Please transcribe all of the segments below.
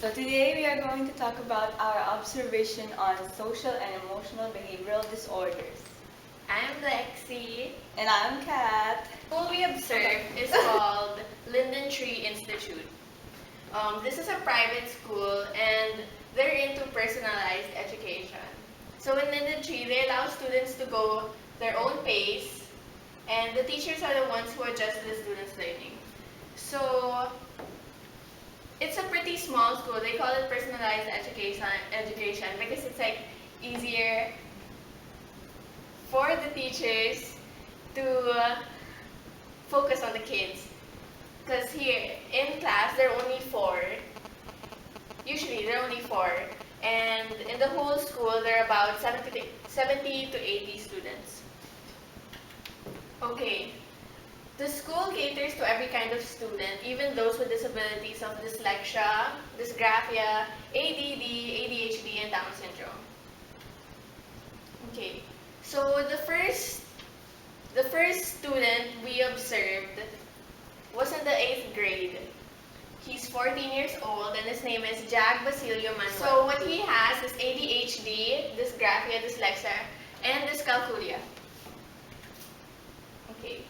So today we are going to talk about our observation on social and emotional behavioral disorders. I'm Lexi. And I'm Kat. The school we observed is called Linden Tree Institute. This is a private school and they're into personalized education. So in Linden Tree, they allow students to go their own pace and the teachers are the ones who adjust the students' learning. So it's a pretty small school. They call it personalized education because it's like easier for the teachers to focus on the kids. Because here in class there are only four. Usually there are only four, and in the whole school there are about 70 to 80 students. Okay. The school caters to every kind of student, even those with disabilities of dyslexia, dysgraphia, ADD, ADHD, and Down syndrome. Okay, so the first student we observed was in the 8th grade. He's 14 years old and his name is Jag Basilio Manuel. So what he has is ADHD, dysgraphia, dyslexia, and dyscalculia. Okay.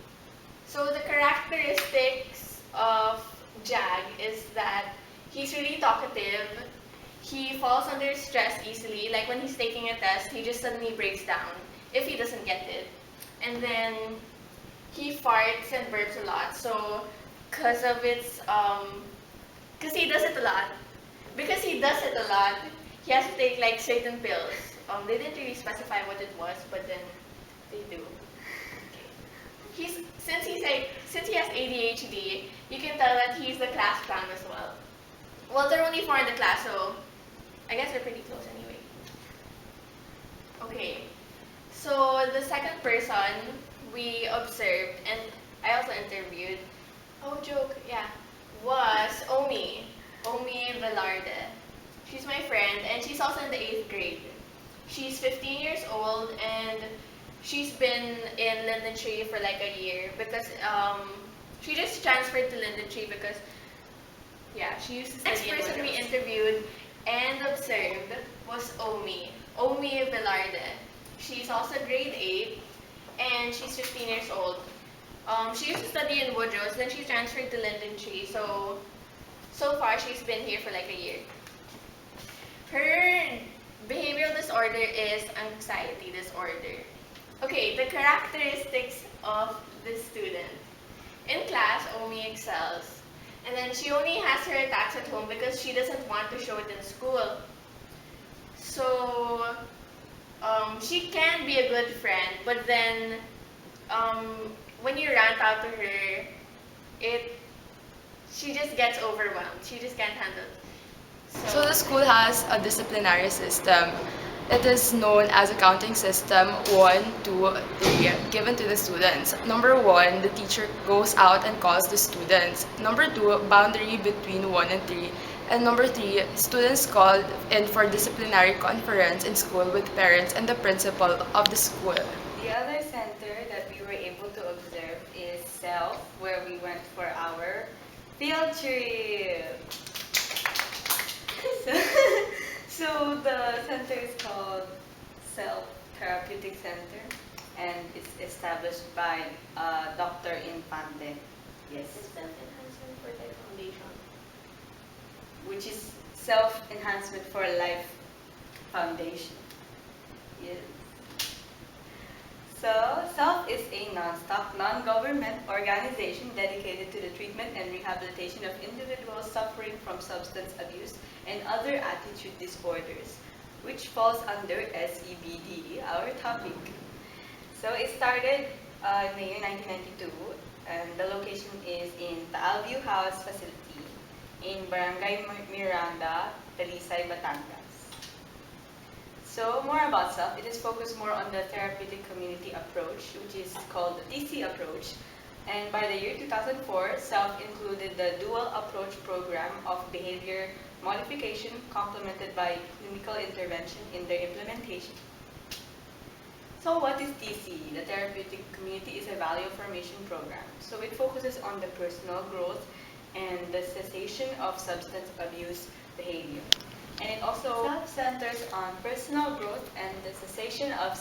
So the characteristics of Jag is that he's really talkative. He falls under stress easily. Like when he's taking a test, he just suddenly breaks down if he doesn't get it. And then he farts and burps a lot. So because he does it a lot. Because he does it a lot, he has to take like certain pills. They didn't really specify what it was, but then they do. Since he has ADHD, you can tell that he's the class clown as well. Well, there are only 4 in the class, so I guess they're pretty close anyway. Okay, so the second person we observed, and I also interviewed, was Omi Velarde. She's my friend, and she's also in the 8th grade. She's 15 years old, and she's been in Linden Tree for like a year because she just transferred to Linden Tree because she used to study. Next person we interviewed and observed was Omi Velarde. She's also grade 8 and she's 15 years old. She used to study in Woodrose, then she transferred to Linden Tree. So far she's been here for like a year. Her behavioral disorder is anxiety disorder. Okay, the characteristics of the student. In class, Omi excels. And then she only has her attacks at home because she doesn't want to show it in school. So, she can be a good friend, but then when you rant out to her, she just gets overwhelmed. She just can't handle it. So the school has a disciplinary system. It is known as a counting system, 1, 2, 3, given to the students. Number 1, the teacher goes out and calls the students. Number 2, boundary between 1 and 3. And number 3, students called in for disciplinary conference in school with parents and the principal of the school. The other center that we were able to observe is SELF, where we went for our field trip. So the center is called Self Therapeutic Center, and it's established by Dr. Infante. Yes. It's self-enhancement for their foundation. Which is Self-Enhancement for Life Foundation. Yes. So, SELF is a non-stock, non-government organization dedicated to the treatment and rehabilitation of individuals suffering from substance abuse and other attitude disorders, which falls under Ecedspd, our topic. So, it started in the year 1992, and the location is in Taal View House Facility in Barangay Miranda, Talisay, Batangas. So more about SELF, it is focused more on the therapeutic community approach, which is called the TC approach. And by the year 2004, SELF included the dual approach program of behavior modification complemented by clinical intervention in their implementation. So what is TC? The Therapeutic Community is a value formation program. So it focuses on the personal growth and the cessation of substance abuse behavior. And it also centers on personal growth and the cessation of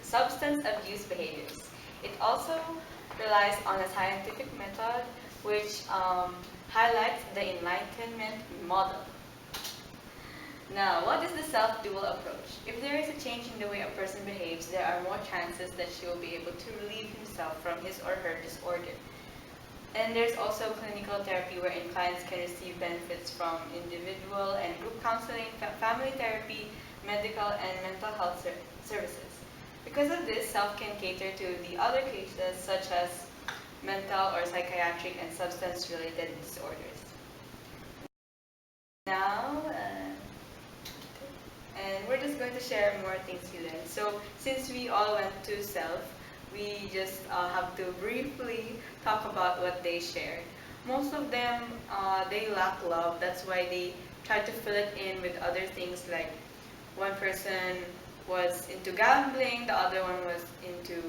substance abuse behaviors. It also relies on a scientific method which highlights the Enlightenment model. Now, what is the self-dual approach? If there is a change in the way a person behaves, there are more chances that she will be able to relieve himself from his or her disorder. And there's also clinical therapy wherein clients can receive benefits from individual and group counseling, family therapy, medical and mental health services. Because of this, self can cater to the other cases such as mental or psychiatric and substance-related disorders. Now, and we're just going to share more things we learned. So since we all went to self, we just have to briefly talk about what they shared. Most of them, they lack love. That's why they try to fill it in with other things, like one person was into gambling, the other one was into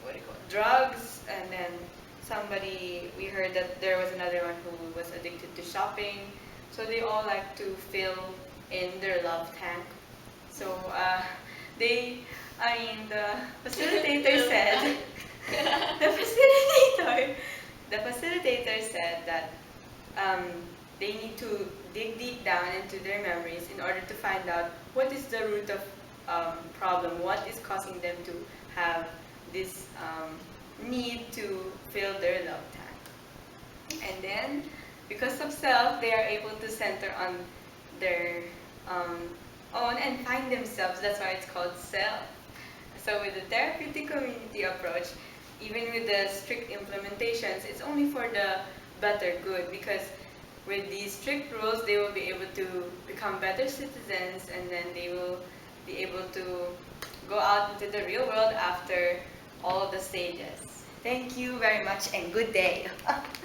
what do you call it, drugs, and then we heard that there was another one who was addicted to shopping. So they all like to fill in their love tank. So the facilitator said, the facilitator said that they need to dig deep down into their memories in order to find out what is the root of problem, what is causing them to have this need to fill their love tank. And then, because of self, they are able to center on their own and find themselves. That's why it's called self. So with the therapeutic community approach, even with the strict implementations, it's only for the better good, because with these strict rules, they will be able to become better citizens, and then they will be able to go out into the real world after all the stages. Thank you very much and good day.